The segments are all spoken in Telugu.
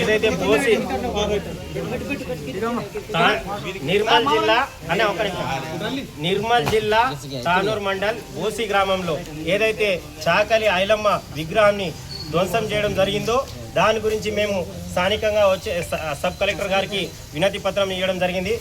ఏదైతే బోసి నిర్మల్ జిల్లా తానూరు మండల్ బోసి గ్రామంలో ఏదైతే చాకలి ఐలమ్మ విగ్రహాన్ని ధ్వంసం చేయడం జరిగిందో దాని గురించి మేము స్థానికంగా వచ్చే సబ్ కలెక్టర్ గారికి వినతి పత్రం ఇవ్వడం జరిగింది.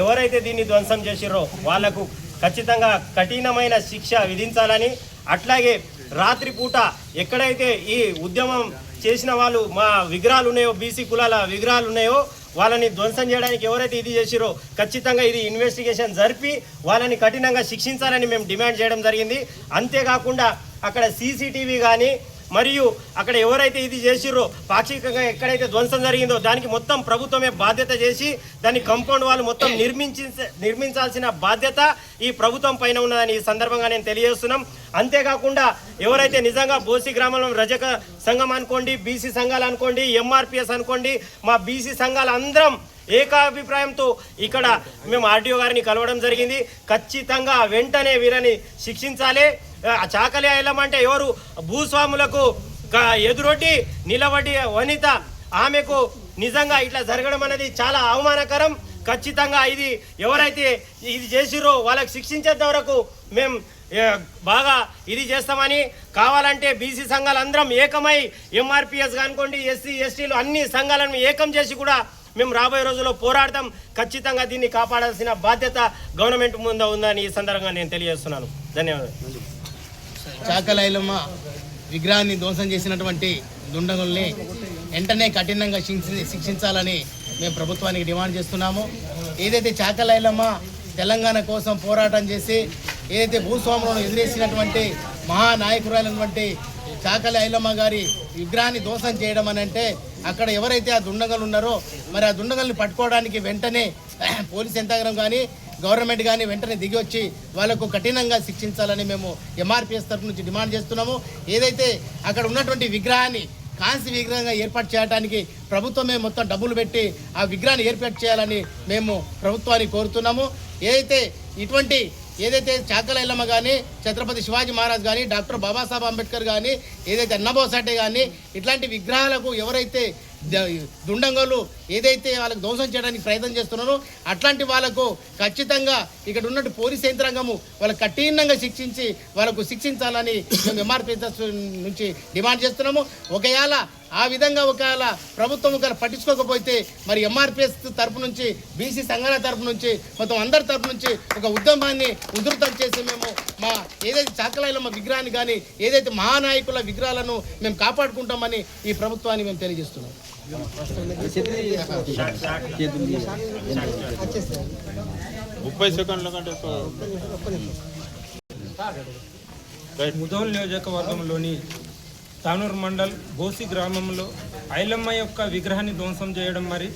ఎవరైతే దీన్ని ధ్వంసం చేసిరో వాళ్లకు ఖచ్చితంగా కఠినమైన శిక్ష విధించాలని, అట్లాగే రాత్రిపూట ఎక్కడైతే ఈ ఉద్యమం చేసిన వాళ్ళు మా విగ్రహాలు ఉన్నాయో, బీసీ కులాల విగ్రహాలు ఉన్నాయో వాళ్ళని ధ్వంసం చేయడానికి ఎవరైతే ఇది చేసిరో ఖచ్చితంగా ఇది ఇన్వెస్టిగేషన్ జరిపి వాళ్ళని కఠినంగా శిక్షించాలని మేము డిమాండ్ చేయడం జరిగింది. అంతేకాకుండా అక్కడ సీసీటీవీ కానీ మరియు అక్కడ ఎవరైతే ఇది చేసిరో పాక్షికంగా ఎక్కడైతే ధ్వంసం జరిగిందో దానికి మొత్తం ప్రభుత్వమే బాధ్యత చేసి దాన్ని కాంపౌండ్ వాళ్ళు మొత్తం నిర్మించాల్సిన బాధ్యత ఈ ప్రభుత్వం పైన ఉన్నదని ఈ సందర్భంగా నేను తెలియజేస్తున్నాం. అంతేకాకుండా ఎవరైతే నిజంగా బోసి గ్రామంలో రజక సంఘం అనుకోండి, బీసీ సంఘాలు అనుకోండి, ఎంఆర్పిఎస్ అనుకోండి, మా బీసీ సంఘాలు అందరం ఏకాభిప్రాయంతో ఇక్కడ మేము ఆర్డీఓ గారిని కలవడం జరిగింది. ఖచ్చితంగా వెంటనే వీరని శిక్షించాలి. చాకలి ఐలమ్మ అంటే ఎవరు? భూస్వాములకు ఎదురొడ్డి నిలబడి వనిత. ఆమెకు నిజంగా ఇట్లా జరగడం అనేది చాలా అవమానకరం. ఖచ్చితంగా ఇది ఎవరైతే ఇది చేసిరో వాళ్ళకి శిక్షించేంత వరకు మేము బాగా ఇది చేస్తామని, కావాలంటే బీసీ సంఘాలు అందరం ఏకమై ఎంఆర్పిఎస్ అనుకోండి, ఎస్సీ ఎస్టీలు అన్ని సంఘాలను ఏకం చేసి కూడా మేము రాబోయే రోజుల్లో పోరాడతాం. ఖచ్చితంగా దీన్ని కాపాడాల్సిన బాధ్యత గవర్నమెంట్ ముందు ఉందని ఈ సందర్భంగా నేను తెలియజేస్తున్నాను. ధన్యవాదాలు. చాకలి ఐలమ్మ విగ్రహాన్ని ధ్వంసం చేసినటువంటి దుండగుల్ని వెంటనే కఠినంగా శిక్షించాలని మేము ప్రభుత్వానికి డిమాండ్ చేస్తున్నాము. ఏదైతే చాకలి ఐలమ్మ తెలంగాణ కోసం పోరాటం చేసి ఏదైతే భూస్వాములను ఎదిరేసినటువంటి మహానాయకురాలైనటువంటి చాకలి ఐలమ్మ గారి విగ్రహాన్ని ధ్వంసం చేయడం అని అంటే అక్కడ ఎవరైతే ఆ దుండగలు ఉన్నారో మరి ఆ దుండగల్ని పట్టుకోవడానికి వెంటనే పోలీస్ యంత్రాంగం కానీ గవర్నమెంట్ కానీ వెంటనే దిగి వచ్చి వాళ్ళకు కఠినంగా శిక్షించాలని మేము ఎంఆర్పిఎస్ తరఫు నుంచి డిమాండ్ చేస్తున్నాము. ఏదైతే అక్కడ ఉన్నటువంటి విగ్రహాన్ని కాంస్య విగ్రహంగా ఏర్పాటు చేయడానికి ప్రభుత్వమే మొత్తం డబ్బులు పెట్టి ఆ విగ్రహాన్ని ఏర్పాటు చేయాలని మేము ప్రభుత్వాన్ని కోరుతున్నాము. ఏదైతే చాకలి ఐలమ్మ కానీ, ఛత్రపతి శివాజీ మహారాజ్ కానీ, డాక్టర్ బాబాసాహెబ్ అంబేద్కర్ కానీ, ఏదైతే అన్నబోసాటే కానీ ఇట్లాంటి విగ్రహాలకు ఎవరైతే దుండంగులు ఏదైతే వాళ్ళకు ధ్వంసం చేయడానికి ప్రయత్నం చేస్తున్నారో అట్లాంటి వాళ్ళకు ఖచ్చితంగా ఇక్కడ ఉన్నట్టు పోలీస్ యంత్రాంగము వాళ్ళకు కఠినంగా శిక్షించాలని మేము ఎంఆర్పిఎస్ నుంచి డిమాండ్ చేస్తున్నాము. ఒకవేళ ఆ విధంగా ఒకవేళ ప్రభుత్వం పట్టించుకోకపోతే మరి ఎంఆర్పిఎస్ తరపు నుంచి, బీసీ సంఘాల తరపు నుంచి, మొత్తం అందరి తరపు నుంచి ఒక ఉద్యమాన్ని ఉధృతం చేసి మేము మా ఏదైతే చాకలి ఐలమ్మ విగ్రహాన్ని కానీ ఏదైతే మహానాయకుల విగ్రహాలను మేము కాపాడుకుంటామని ఈ ప్రభుత్వాన్ని మేము తెలియజేస్తున్నాం. ముదోల్ నియోజకవర్గంలోని తానూరు మండల్ బోసి గ్రామంలో ఐలమ్మ యొక్క విగ్రహాన్ని ధ్వంసం చేయడం మరి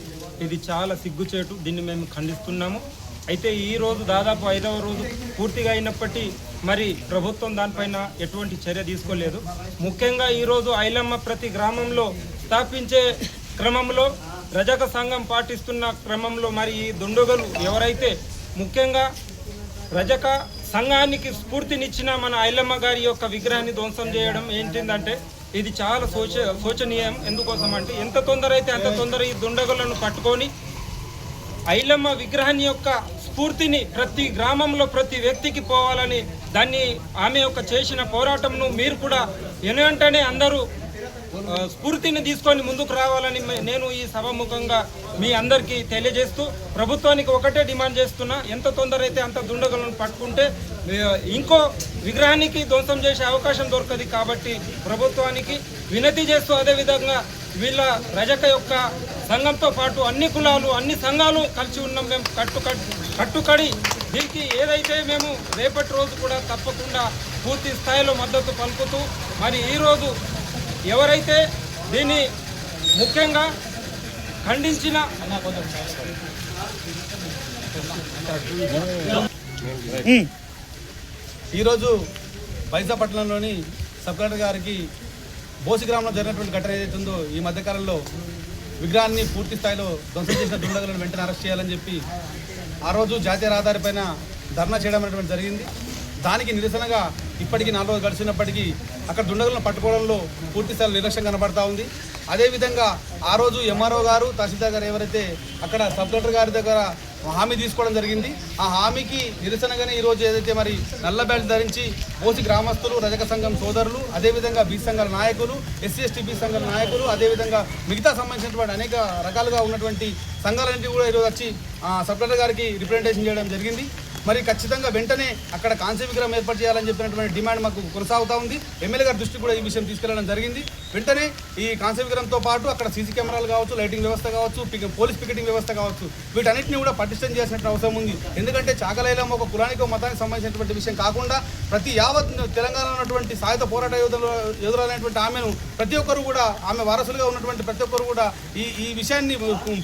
ఇది చాలా సిగ్గుచేటు. దీన్ని మేము ఖండిస్తున్నాము. అయితే ఈరోజు దాదాపు 5వ రోజు పూర్తిగా అయినప్పటికీ మరి ప్రభుత్వం దానిపైన ఎటువంటి చర్య తీసుకోలేదు. ముఖ్యంగా ఈరోజు ఐలమ్మ ప్రతి గ్రామంలో స్థాపించే క్రమంలో, రజక సంఘం పాటిస్తున్న క్రమంలో మరి ఈ దుండగులు ఎవరైతే ముఖ్యంగా రజక సంఘానికి స్ఫూర్తినిచ్చిన మన ఐలమ్మ గారి యొక్క విగ్రహాన్ని ధ్వంసం చేయడం ఏంటిందంటే ఇది చాలా శోచనీయం. ఎందుకోసం అంటే ఎంత తొందర అయితే అంత తొందర ఈ దుండగులను పట్టుకొని ఐలమ్మ విగ్రహాన్ని యొక్క స్ఫూర్తిని ప్రతి గ్రామంలో ప్రతి వ్యక్తికి పోవాలని దాన్ని ఆమె యొక్క చేసిన పోరాటంను మీరు కూడా వెంటనే అందరూ స్ఫూర్తిని తీసుకొని ముందుకు రావాలని నేను ఈ సభాముఖంగా మీ అందరికీ తెలియజేస్తూ ప్రభుత్వానికి ఒకటే డిమాండ్ చేస్తున్నా, ఎంత తొందర అయితే అంత దుండగులను పట్టుకుంటే ఇంకో విగ్రహానికి ధ్వంసం చేసే అవకాశం దొరకదు. కాబట్టి ప్రభుత్వానికి వినతి చేస్తూ అదేవిధంగా వీళ్ళ రజక యొక్క సంఘంతో పాటు అన్ని కులాలు అన్ని సంఘాలు కలిసి ఉన్నాం. మేము కట్టుకడి దీనికి ఏదైతే మేము రేపటి రోజు కూడా తప్పకుండా పూర్తి స్థాయిలో మద్దతు పలుకుతూ మరి ఈరోజు ఎవరైతే దీన్ని ముఖ్యంగా ఖండించిన ఈరోజు బైజాపట్నంలోని సబ్ కలెక్టర్ గారికి బోసి గ్రామంలో జరిగినటువంటి ఘటన ఏదైతే ఉందో ఈ మధ్యకాలంలో విగ్రహాన్ని పూర్తి స్థాయిలో ధ్వంసం చేసిన దుండగులను వెంటనే అరెస్ట్ చేయాలని చెప్పి ఆ రోజు జాతీయ రహదారి పైన ధర్నా చేయడం అనేటువంటి జరిగింది. దానికి నిరసనగా ఇప్పటికీ 4 రోజులు గడిచినప్పటికీ అక్కడ దుండగులను పట్టుకోవడంలో పూర్తిస్థాయి నిర్లక్ష్యం కనబడతా ఉంది. అదేవిధంగా ఆ రోజు ఎంఆర్ఓ గారు తహసీల్దార్ గారు ఎవరైతే అక్కడ సబ్ కలెక్టర్ గారి దగ్గర హామీ తీసుకోవడం జరిగింది, ఆ హామీకి నిరసనగానే ఈరోజు ఏదైతే మరి నల్ల బ్యాడ్జ్ ధరించి ఓసి గ్రామస్తులు, రజక సంఘం సోదరులు, అదేవిధంగా బీ సంఘాల నాయకులు, ఎస్సీ ఎస్టీ బీ సంఘాల నాయకులు, అదేవిధంగా మిగతా సంబంధించినటువంటి అనేక రకాలుగా ఉన్నటువంటి సంఘాలన్నింటి కూడా ఈరోజు వచ్చి సబ్ కలెక్టర్ గారికి రిప్రజెంటేషన్ చేయడం జరిగింది. మరి ఖచ్చితంగా వెంటనే అక్కడ కాంస్య విగ్రహం ఏర్పాటు చేయాలని చెప్పినటువంటి డిమాండ్ మాకు కొనసాగుతూ ఉంది. ఎమ్మెల్యే గారి దృష్టికి కూడా ఈ విషయం తీసుకెళ్లడం జరిగింది. వెంటనే ఈ కాంస్య విగ్రహంతో పాటు అక్కడ సీసీ కెమెరాలు కావచ్చు, లైటింగ్ వ్యవస్థ కావచ్చు, పోలీస్ పికెటింగ్ వ్యవస్థ కావచ్చు, వీటన్నిటిని కూడా పటిష్టం చేసినట్టు అవసరం ఉంది. ఎందుకంటే చాకలైలం ఒక కులానికి మతానికి సంబంధించినటువంటి విషయం కాకుండా ప్రతి యావత్ తెలంగాణ ఉన్నటువంటి సాయుధ పోరాట యోధులైనటువంటి ఆమెను ప్రతి ఒక్కరు కూడా, ఆమె వారసులుగా ఉన్నటువంటి ప్రతి ఒక్కరు కూడా ఈ విషయాన్ని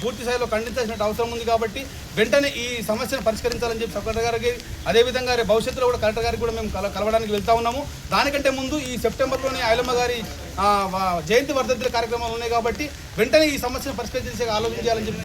పూర్తి స్థాయిలో ఖండించాల్సినట్టు అవసరం ఉంది. కాబట్టి వెంటనే ఈ సమస్యను పరిష్కరించాలని చెప్పి సబ్ కలెక్టర్ గారికి, అదేవిధంగా రేపు భవిష్యత్తులో కూడా కలెక్టర్ గారికి కూడా మేము కలవడానికి వెళ్తా ఉన్నాము. దానికంటే ముందు ఈ సెప్టెంబర్లోనే ఐలమ్మ గారి జయంతి వర్ధంతుల కార్యక్రమాలు ఉన్నాయి కాబట్టి వెంటనే ఈ సమస్యను పరిష్కరించే ఆలోచన చేయాలని చెప్పి